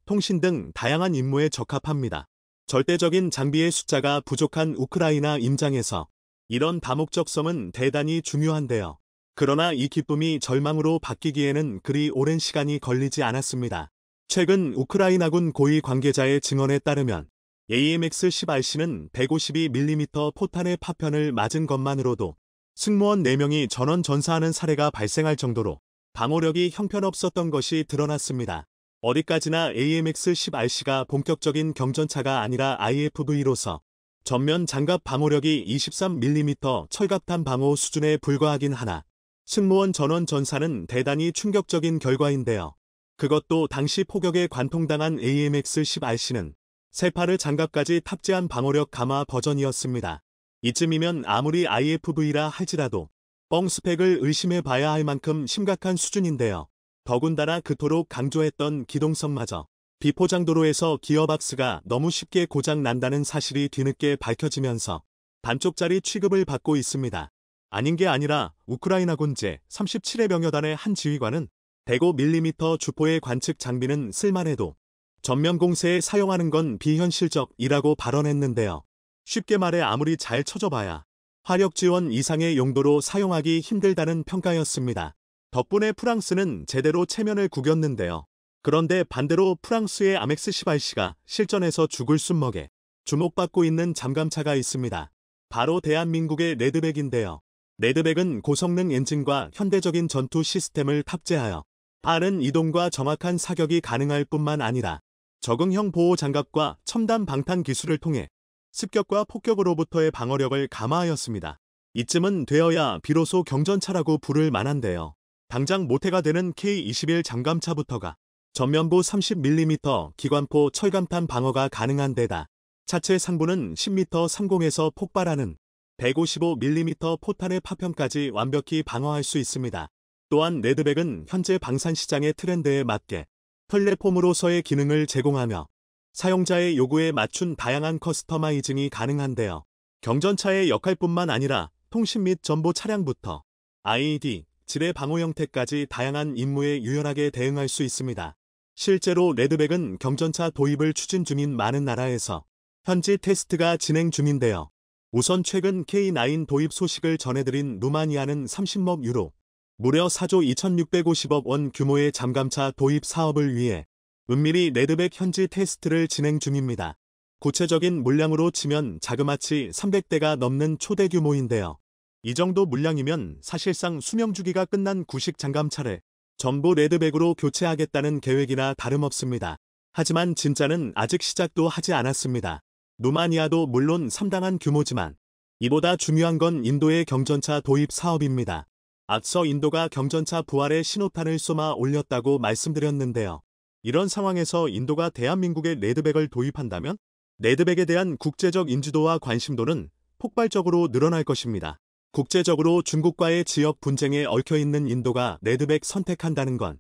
통신 등 다양한 임무에 적합합니다. 절대적인 장비의 숫자가 부족한 우크라이나 임장에서 이런 다목적성은 대단히 중요한데요. 그러나 이 기쁨이 절망으로 바뀌기에는 그리 오랜 시간이 걸리지 않았습니다. 최근 우크라이나군 고위 관계자의 증언에 따르면 AMX 10RC는 152mm 포탄의 파편을 맞은 것만으로도 승무원 4명이 전원 전사하는 사례가 발생할 정도로 방어력이 형편없었던 것이 드러났습니다. 어디까지나 AMX 10RC가 본격적인 경전차가 아니라 IFV로서 전면 장갑 방어력이 23mm 철갑탄 방어 수준에 불과하긴 하나 승무원 전원 전사는 대단히 충격적인 결과인데요. 그것도 당시 포격에 관통당한 AMX 10RC는 세파르 장갑까지 탑재한 방어력 강화 버전이었습니다. 이쯤이면 아무리 IFV라 할지라도 뻥 스펙을 의심해봐야 할 만큼 심각한 수준인데요. 더군다나 그토록 강조했던 기동성마저 비포장도로에서 기어박스가 너무 쉽게 고장난다는 사실이 뒤늦게 밝혀지면서 반쪽짜리 취급을 받고 있습니다. 아닌 게 아니라 우크라이나군 제37의 병여단의 한 지휘관은 105mm 주포의 관측 장비는 쓸만해도 전면 공세에 사용하는 건 비현실적이라고 발언했는데요. 쉽게 말해 아무리 잘 쳐져봐야 화력 지원 이상의 용도로 사용하기 힘들다는 평가였습니다. 덕분에 프랑스는 제대로 체면을 구겼는데요. 그런데 반대로 프랑스의 아멕스 10RC가 실전에서 죽을 숨먹에 주목받고 있는 잠감차가 있습니다. 바로 대한민국의 레드백인데요. 레드백은 고성능 엔진과 현대적인 전투 시스템을 탑재하여 빠른 이동과 정확한 사격이 가능할 뿐만 아니라 적응형 보호 장갑과 첨단 방탄 기술을 통해 습격과 폭격으로부터의 방어력을 강화하였습니다. 이쯤은 되어야 비로소 경전차라고 부를 만한데요. 당장 모태가 되는 K21 잠감차부터가 전면부 30mm 기관포 철감탄 방어가 가능한 데다 차체 상부는 10m 30에서 폭발하는 155mm 포탄의 파편까지 완벽히 방어할 수 있습니다. 또한 레드백은 현재 방산시장의 트렌드에 맞게 플랫폼으로서의 기능을 제공하며 사용자의 요구에 맞춘 다양한 커스터마이징이 가능한데요. 경전차의 역할뿐만 아니라 통신 및 전보 차량부터 IED, 지뢰 방호 형태까지 다양한 임무에 유연하게 대응할 수 있습니다. 실제로 레드백은 경전차 도입을 추진 중인 많은 나라에서 현지 테스트가 진행 중인데요. 우선 최근 K9 도입 소식을 전해드린 루마니아는 30억 유로, 무려 4조 2650억 원 규모의 잠감차 도입 사업을 위해 은밀히 레드백 현지 테스트를 진행 중입니다. 구체적인 물량으로 치면 자그마치 300대가 넘는 초대 규모인데요. 이 정도 물량이면 사실상 수명 주기가 끝난 구식 잠감차를 전부 레드백으로 교체하겠다는 계획이나 다름없습니다. 하지만 진짜는 아직 시작도 하지 않았습니다. 루마니아도 물론 상당한 규모지만 이보다 중요한 건 인도의 경전차 도입 사업입니다. 앞서 인도가 경전차 부활의 신호탄을 쏘아 올렸다고 말씀드렸는데요. 이런 상황에서 인도가 대한민국에 레드백을 도입한다면 레드백에 대한 국제적 인지도와 관심도는 폭발적으로 늘어날 것입니다. 국제적으로 중국과의 지역 분쟁에 얽혀있는 인도가 레드백 선택한다는 건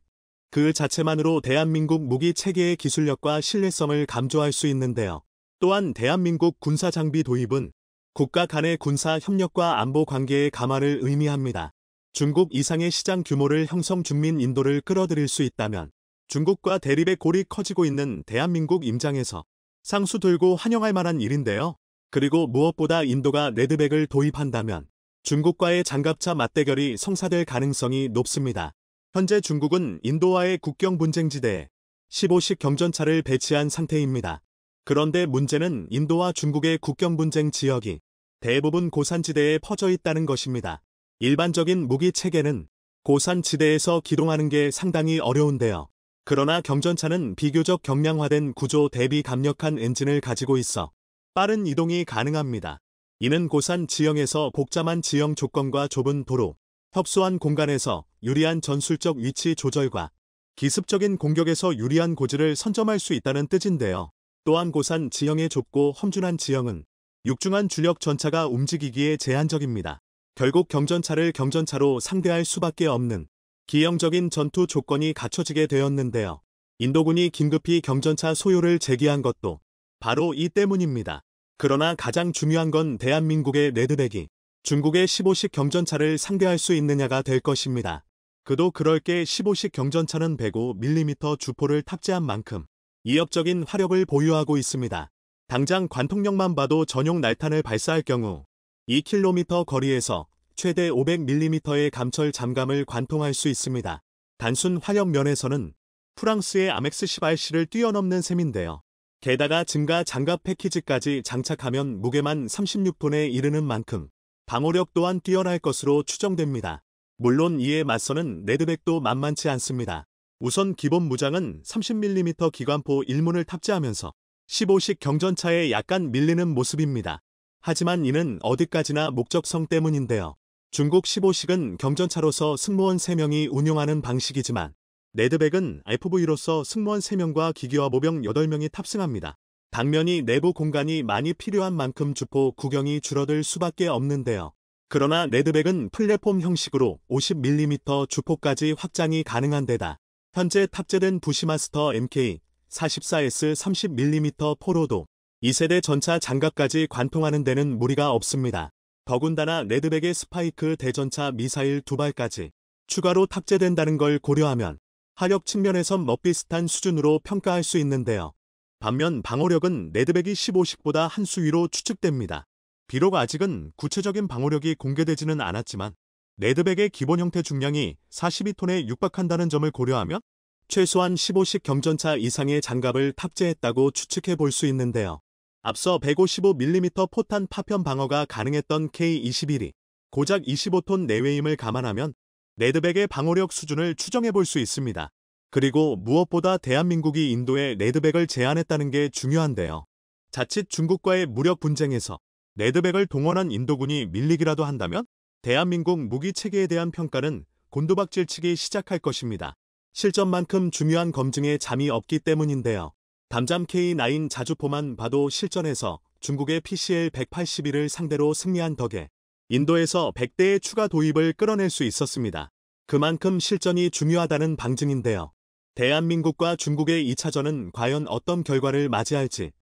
그 자체만으로 대한민국 무기 체계의 기술력과 신뢰성을 감조할 수 있는데요. 또한 대한민국 군사 장비 도입은 국가 간의 군사 협력과 안보 관계의 강화를 의미합니다. 중국 이상의 시장 규모를 형성 중민 인도를 끌어들일 수 있다면 중국과 대립의 골이 커지고 있는 대한민국 임장에서 쌍수 들고 환영할 만한 일인데요. 그리고 무엇보다 인도가 레드백을 도입한다면 중국과의 장갑차 맞대결이 성사될 가능성이 높습니다. 현재 중국은 인도와의 국경 분쟁지대에 15식 경전차를 배치한 상태입니다. 그런데 문제는 인도와 중국의 국경 분쟁 지역이 대부분 고산지대에 퍼져 있다는 것입니다. 일반적인 무기 체계는 고산지대에서 기동하는 게 상당히 어려운데요. 그러나 경전차는 비교적 경량화된 구조 대비 강력한 엔진을 가지고 있어 빠른 이동이 가능합니다. 이는 고산 지형에서 복잡한 지형 조건과 좁은 도로, 협소한 공간에서 유리한 전술적 위치 조절과 기습적인 공격에서 유리한 고지를 선점할 수 있다는 뜻인데요. 또한 고산 지형의 좁고 험준한 지형은 육중한 주력 전차가 움직이기에 제한적입니다. 결국 경전차를 경전차로 상대할 수밖에 없는 기형적인 전투 조건이 갖춰지게 되었는데요. 인도군이 긴급히 경전차 소요를 제기한 것도 바로 이 때문입니다. 그러나 가장 중요한 건 대한민국의 레드백이 중국의 15식 경전차를 상대할 수 있느냐가 될 것입니다. 그도 그럴 게 15식 경전차는 105mm 주포를 탑재한 만큼 이협적인 화력을 보유하고 있습니다. 당장 관통력만 봐도 전용 날탄을 발사할 경우 2km 거리에서 최대 500mm의 감철 잠감을 관통할 수 있습니다. 단순 화력 면에서는 프랑스의 아멕스 10RC를 뛰어넘는 셈인데요. 게다가 증가 장갑 패키지까지 장착하면 무게만 36톤에 이르는 만큼 방어력 또한 뛰어날 것으로 추정됩니다. 물론 이에 맞서는 레드백도 만만치 않습니다. 우선 기본 무장은 30mm 기관포 1문을 탑재하면서 15식 경전차에 약간 밀리는 모습입니다. 하지만 이는 어디까지나 목적성 때문인데요. 중국 15식은 경전차로서 승무원 3명이 운용하는 방식이지만 레드백은 FV로서 승무원 3명과 기계화 모병 8명이 탑승합니다. 당면이 내부 공간이 많이 필요한 만큼 주포 구경이 줄어들 수밖에 없는데요. 그러나 레드백은 플랫폼 형식으로 50mm 주포까지 확장이 가능한 데다 현재 탑재된 부시마스터 MK 44S 30mm 포로도 2세대 전차 장갑까지 관통하는 데는 무리가 없습니다. 더군다나 레드백의 스파이크 대전차 미사일 2발까지 추가로 탑재된다는 걸 고려하면 화력 측면에선 멋비슷한 수준으로 평가할 수 있는데요. 반면 방어력은 레드백이 15식보다 한 수 위로 추측됩니다. 비록 아직은 구체적인 방어력이 공개되지는 않았지만 레드백의 기본 형태 중량이 42톤에 육박한다는 점을 고려하면 최소한 15식 경전차 이상의 장갑을 탑재했다고 추측해 볼 수 있는데요. 앞서 155mm 포탄 파편 방어가 가능했던 K-21이 고작 25톤 내외임을 감안하면 레드백의 방어력 수준을 추정해 볼 수 있습니다. 그리고 무엇보다 대한민국이 인도에 레드백을 제안했다는 게 중요한데요. 자칫 중국과의 무력 분쟁에서 레드백을 동원한 인도군이 밀리기라도 한다면 대한민국 무기 체계에 대한 평가는 곤두박질치기 시작할 것입니다. 실전만큼 중요한 검증에 잠이 없기 때문인데요. 담잠 K9 자주포만 봐도 실전에서 중국의 PCL 181을 상대로 승리한 덕에 인도에서 100대의 추가 도입을 끌어낼 수 있었습니다. 그만큼 실전이 중요하다는 방증인데요. 대한민국과 중국의 2차전은 과연 어떤 결과를 맞이할지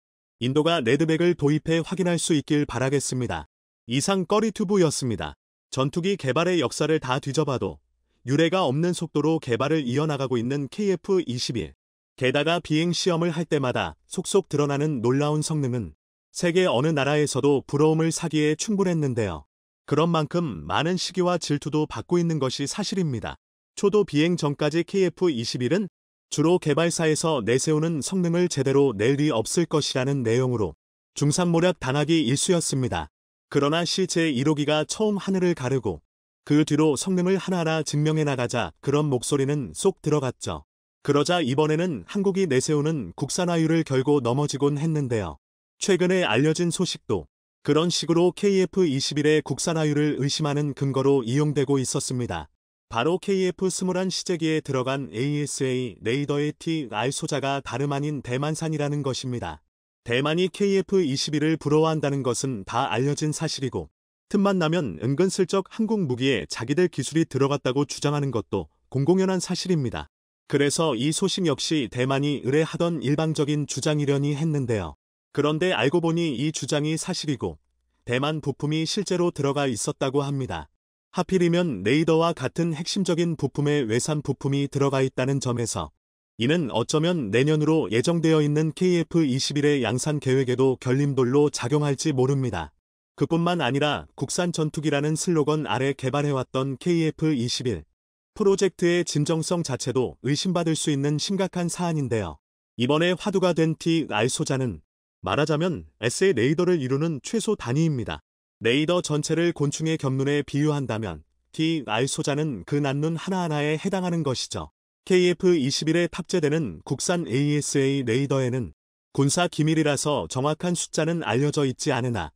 인도가 레드백을 도입해 확인할 수 있길 바라겠습니다. 이상 꺼리튜브였습니다. 전투기 개발의 역사를 다 뒤져봐도 유례가 없는 속도로 개발을 이어나가고 있는 KF-21. 게다가 비행 시험을 할 때마다 속속 드러나는 놀라운 성능은 세계 어느 나라에서도 부러움을 사기에 충분했는데요. 그런 만큼 많은 시기와 질투도 받고 있는 것이 사실입니다. 초도 비행 전까지 KF-21은 주로 개발사에서 내세우는 성능을 제대로 낼 리 없을 것이라는 내용으로 중상모략 당하기 일쑤였습니다. 그러나 시 제1호기가 처음 하늘을 가르고 그 뒤로 성능을 하나하나 증명해 나가자 그런 목소리는 쏙 들어갔죠. 그러자 이번에는 한국이 내세우는 국산화율을 결고 넘어지곤 했는데요. 최근에 알려진 소식도 그런 식으로 KF-21의 국산화율을 의심하는 근거로 이용되고 있었습니다. 바로 KF-21 시제기에 들어간 AESA 레이더의 TR 소자가 다름 아닌 대만산이라는 것입니다. 대만이 KF-21을 부러워한다는 것은 다 알려진 사실이고 틈만 나면 은근슬쩍 한국 무기에 자기들 기술이 들어갔다고 주장하는 것도 공공연한 사실입니다. 그래서 이 소식 역시 대만이 의뢰하던 일방적인 주장이려니 했는데요. 그런데 알고 보니 이 주장이 사실이고 대만 부품이 실제로 들어가 있었다고 합니다. 하필이면 레이더와 같은 핵심적인 부품의 외산 부품이 들어가 있다는 점에서 이는 어쩌면 내년으로 예정되어 있는 KF-21의 양산 계획에도 결림돌로 작용할지 모릅니다. 그뿐만 아니라 국산 전투기라는 슬로건 아래 개발해왔던 KF-21 프로젝트의 진정성 자체도 의심받을 수 있는 심각한 사안인데요. 이번에 화두가 된 TR 소자는 말하자면 S의 레이더를 이루는 최소 단위입니다. 레이더 전체를 곤충의 겹눈에 비유한다면 TR 소자는 그 난눈 하나하나에 해당하는 것이죠. KF-21에 탑재되는 국산 AESA 레이더에는 군사 기밀이라서 정확한 숫자는 알려져 있지 않으나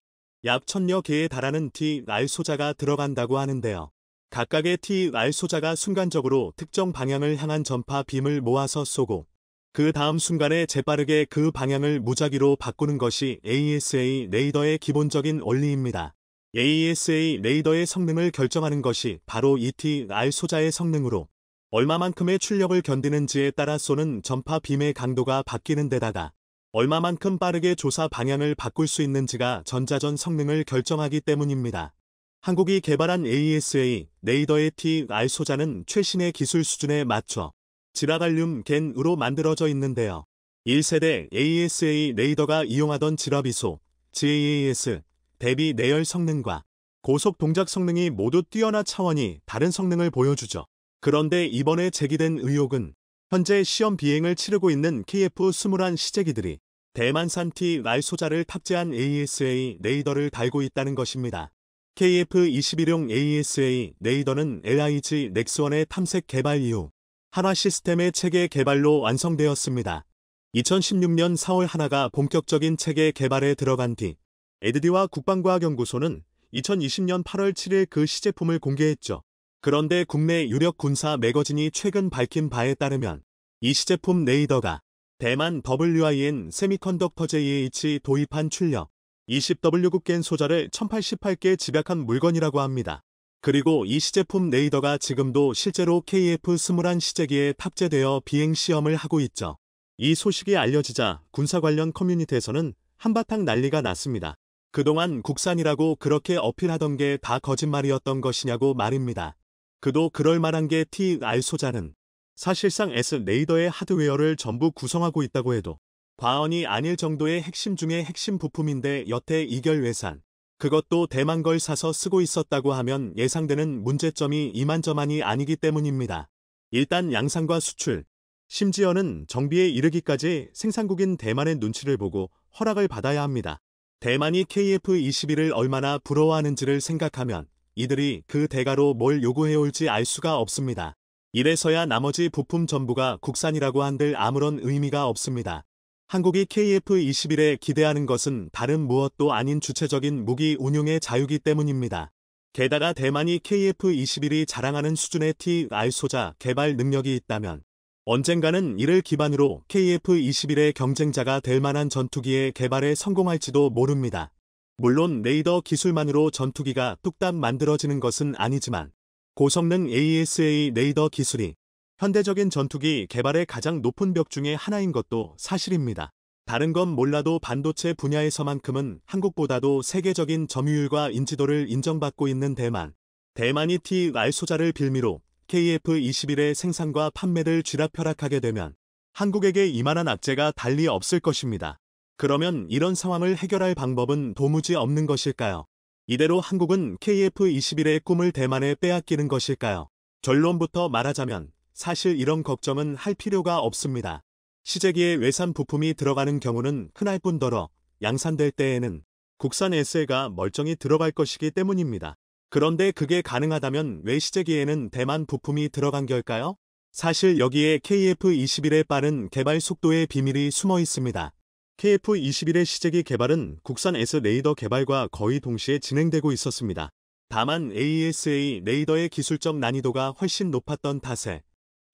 약 1000여 개에 달하는 TR 소자가 들어간다고 하는데요. 각각의 TR 소자가 순간적으로 특정 방향을 향한 전파 빔을 모아서 쏘고 그 다음 순간에 재빠르게 그 방향을 무작위로 바꾸는 것이 AESA 레이더의 기본적인 원리입니다. AESA 레이더의 성능을 결정하는 것이 바로 ETR 소자의 성능으로 얼마만큼의 출력을 견디는지에 따라 쏘는 전파 빔의 강도가 바뀌는 데다가 얼마만큼 빠르게 조사 방향을 바꿀 수 있는지가 전자전 성능을 결정하기 때문입니다. 한국이 개발한 AESA 레이더의 TR 소자는 최신의 기술 수준에 맞춰 지라갈륨 겐으로 만들어져 있는데요. 1세대 AESA 레이더가 이용하던 지라비소 GAAS 대비 내열 성능과 고속 동작 성능이 모두 뛰어나 차원이 다른 성능을 보여주죠. 그런데 이번에 제기된 의혹은 현재 시험 비행을 치르고 있는 KF-21 시제기들이 대만산 TR 소자를 탑재한 AESA 레이더를 달고 있다는 것입니다. KF-21용 AESA 레이더는 LIG 넥스원의 탐색 개발 이후 한화 시스템의 체계 개발로 완성되었습니다. 2016년 4월 한화가 본격적인 체계 개발에 들어간 뒤 에드디와 국방과학연구소는 2020년 8월 7일 그 시제품을 공개했죠. 그런데 국내 유력 군사 매거진이 최근 밝힌 바에 따르면 이 시제품 레이더가 대만 WIN 세미컨덕터 JH 도입한 출력 20W급겐 소자를 1088개 집약한 물건이라고 합니다. 그리고 이 시제품 레이더가 지금도 실제로 KF-21 시제기에 탑재되어 비행 시험을 하고 있죠. 이 소식이 알려지자 군사 관련 커뮤니티에서는 한바탕 난리가 났습니다. 그동안 국산이라고 그렇게 어필하던 게 다 거짓말이었던 것이냐고 말입니다. 그도 그럴 만한 게 TR 소자는 사실상 S 레이더의 하드웨어를 전부 구성하고 있다고 해도 과언이 아닐 정도의 핵심 중의 핵심 부품인데 여태 이결외산, 그것도 대만 걸 사서 쓰고 있었다고 하면 예상되는 문제점이 이만저만이 아니기 때문입니다. 일단 양산과 수출, 심지어는 정비에 이르기까지 생산국인 대만의 눈치를 보고 허락을 받아야 합니다. 대만이 KF-21을 얼마나 부러워하는지를 생각하면 이들이 그 대가로 뭘 요구해올지 알 수가 없습니다. 이래서야 나머지 부품 전부가 국산이라고 한들 아무런 의미가 없습니다. 한국이 KF-21에 기대하는 것은 다른 무엇도 아닌 주체적인 무기 운용의 자유기 때문입니다. 게다가 대만이 KF-21이 자랑하는 수준의 TR 소자 개발 능력이 있다면 언젠가는 이를 기반으로 KF-21의 경쟁자가 될 만한 전투기의 개발에 성공할지도 모릅니다. 물론 레이더 기술만으로 전투기가 뚝딱 만들어지는 것은 아니지만 고성능 AESA 레이더 기술이 현대적인 전투기 개발의 가장 높은 벽 중에 하나인 것도 사실입니다. 다른 건 몰라도 반도체 분야에서만큼은 한국보다도 세계적인 점유율과 인지도를 인정받고 있는 대만이 TR 소자를 빌미로 KF-21의 생산과 판매를 쥐락펴락하게 되면 한국에게 이만한 악재가 달리 없을 것입니다. 그러면 이런 상황을 해결할 방법은 도무지 없는 것일까요? 이대로 한국은 KF-21의 꿈을 대만에 빼앗기는 것일까요? 결론부터 말하자면 사실 이런 걱정은 할 필요가 없습니다. 시제기에 외산 부품이 들어가는 경우는 흔할 뿐더러 양산될 때에는 국산 SL가 멀쩡히 들어갈 것이기 때문입니다. 그런데 그게 가능하다면 왜 시제기에는 대만 부품이 들어간 걸까요? 사실 여기에 KF-21의 빠른 개발 속도의 비밀이 숨어 있습니다. KF-21의 시제기 개발은 국산 S 레이더 개발과 거의 동시에 진행되고 있었습니다. 다만 AESA 레이더의 기술적 난이도가 훨씬 높았던 탓에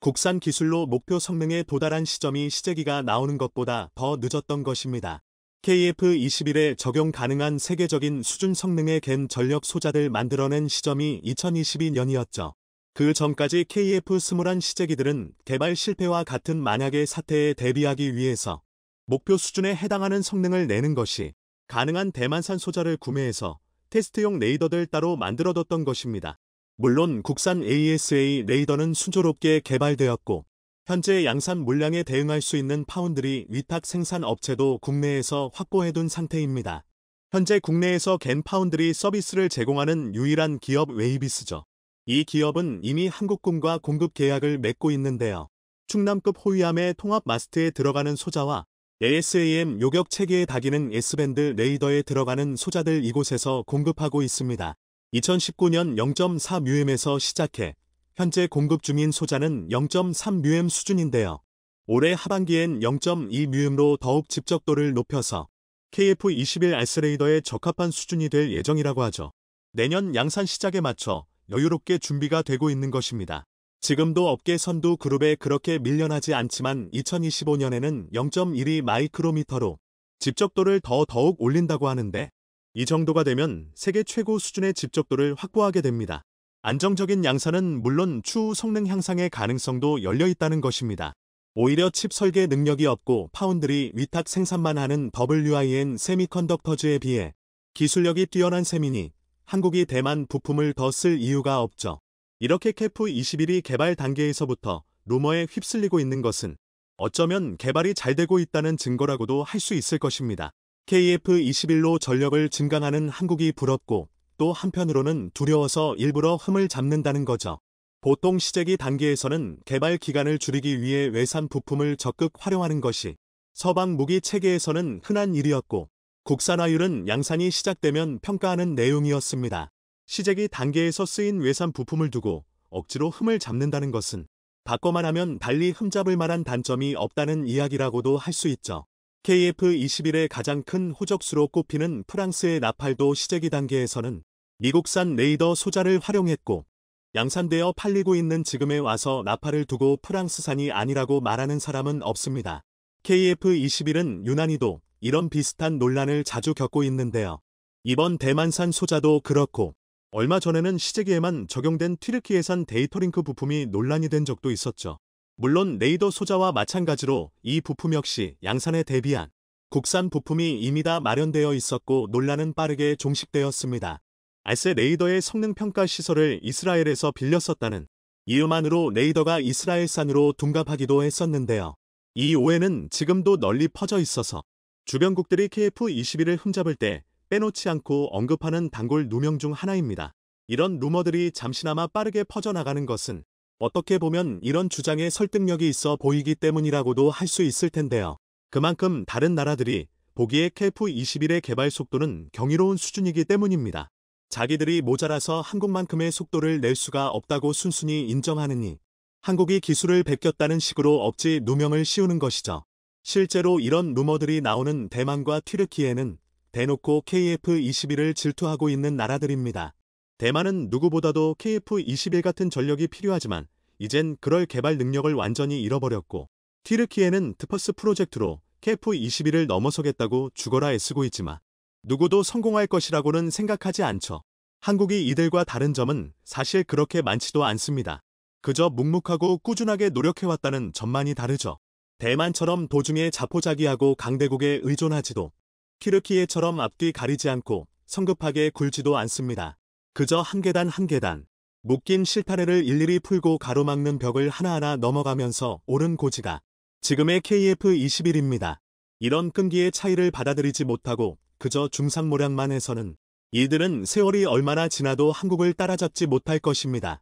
국산 기술로 목표 성능에 도달한 시점이 시제기가 나오는 것보다 더 늦었던 것입니다. KF-21에 적용 가능한 세계적인 수준 성능의 갠 전력 소자들 만들어낸 시점이 2022년이었죠. 그 전까지 KF-21 시제기들은 개발 실패와 같은 만약의 사태에 대비하기 위해서 목표 수준에 해당하는 성능을 내는 것이 가능한 대만산 소자를 구매해서 테스트용 레이더들 따로 만들어뒀던 것입니다. 물론 국산 AESA 레이더는 순조롭게 개발되었고 현재 양산 물량에 대응할 수 있는 파운드리 위탁 생산 업체도 국내에서 확보해둔 상태입니다. 현재 국내에서 갠 파운드리 서비스를 제공하는 유일한 기업 웨이비스죠. 이 기업은 이미 한국군과 공급 계약을 맺고 있는데요. 충남급 호위함의 통합 마스트에 들어가는 소자와 ASAM 요격 체계에 다기는 S밴드 레이더에 들어가는 소자들 이곳에서 공급하고 있습니다. 2019년 0.4뮤엠에서 시작해 현재 공급 중인 소자는 0.3뮤엠 수준인데요. 올해 하반기엔 0.2뮤엠로 더욱 집적도를 높여서 KF-21 S 레이더에 적합한 수준이 될 예정이라고 하죠. 내년 양산 시작에 맞춰 여유롭게 준비가 되고 있는 것입니다. 지금도 업계 선두 그룹에 그렇게 밀려나지 않지만 2025년에는 0.12 마이크로미터로 집적도를 더욱 올린다고 하는데, 이 정도가 되면 세계 최고 수준의 집적도를 확보하게 됩니다. 안정적인 양산은 물론 추후 성능 향상의 가능성도 열려 있다는 것입니다. 오히려 칩 설계 능력이 없고 파운드리 위탁 생산만 하는 WIN 세미컨덕터즈에 비해 기술력이 뛰어난 셈이니 한국이 대만 부품을 더 쓸 이유가 없죠. 이렇게 KF-21이 개발 단계에서부터 루머에 휩쓸리고 있는 것은 어쩌면 개발이 잘 되고 있다는 증거라고도 할 수 있을 것입니다. KF-21로 전력을 증강하는 한국이 부럽고, 또 한편으로는 두려워서 일부러 흠을 잡는다는 거죠. 보통 시제기 단계에서는 개발 기간을 줄이기 위해 외산 부품을 적극 활용하는 것이 서방 무기 체계에서는 흔한 일이었고, 국산화율은 양산이 시작되면 평가하는 내용이었습니다. 시제기 단계에서 쓰인 외산 부품을 두고 억지로 흠을 잡는다는 것은 바꿔만 하면 달리 흠잡을 만한 단점이 없다는 이야기라고도 할 수 있죠. KF-21의 가장 큰 호적수로 꼽히는 프랑스의 나팔도 시제기 단계에서는 미국산 레이더 소자를 활용했고, 양산되어 팔리고 있는 지금에 와서 나팔을 두고 프랑스산이 아니라고 말하는 사람은 없습니다. KF-21은 유난히도 이런 비슷한 논란을 자주 겪고 있는데요. 이번 대만산 소자도 그렇고, 얼마 전에는 시제기에만 적용된 튀르키예산 데이터링크 부품이 논란이 된 적도 있었죠. 물론 레이더 소자와 마찬가지로 이 부품 역시 양산에 대비한 국산 부품이 이미 다 마련되어 있었고 논란은 빠르게 종식되었습니다. 알세 레이더의 성능 평가 시설을 이스라엘에서 빌렸었다는 이유만으로 레이더가 이스라엘산으로 둔갑하기도 했었는데요. 이 오해는 지금도 널리 퍼져 있어서 주변국들이 KF-21을 흠잡을 때 빼놓지 않고 언급하는 단골 누명 중 하나입니다. 이런 루머들이 잠시나마 빠르게 퍼져나가는 것은 어떻게 보면 이런 주장에 설득력이 있어 보이기 때문이라고도 할 수 있을 텐데요. 그만큼 다른 나라들이 보기에 KF-21의 개발 속도는 경이로운 수준이기 때문입니다. 자기들이 모자라서 한국만큼의 속도를 낼 수가 없다고 순순히 인정하느니 한국이 기술을 베꼈다는 식으로 억지 누명을 씌우는 것이죠. 실제로 이런 루머들이 나오는 대만과 튀르키예는 대놓고 KF-21을 질투하고 있는 나라들입니다. 대만은 누구보다도 KF-21 같은 전력이 필요하지만 이젠 그럴 개발 능력을 완전히 잃어버렸고, 튀르키예는 트퍼스 프로젝트로 KF-21을 넘어서겠다고 죽어라 애쓰고 있지만 누구도 성공할 것이라고는 생각하지 않죠. 한국이 이들과 다른 점은 사실 그렇게 많지도 않습니다. 그저 묵묵하고 꾸준하게 노력해왔다는 점만이 다르죠. 대만처럼 도중에 자포자기하고 강대국에 의존하지도, 튀르키예처럼 앞뒤 가리지 않고 성급하게 굴지도 않습니다. 그저 한 계단 한 계단 묶인 실타래를 일일이 풀고 가로막는 벽을 하나하나 넘어가면서 오른 고지가 지금의 KF-21입니다. 이런 끈기의 차이를 받아들이지 못하고 그저 중상모략만 해서는 이들은 세월이 얼마나 지나도 한국을 따라잡지 못할 것입니다.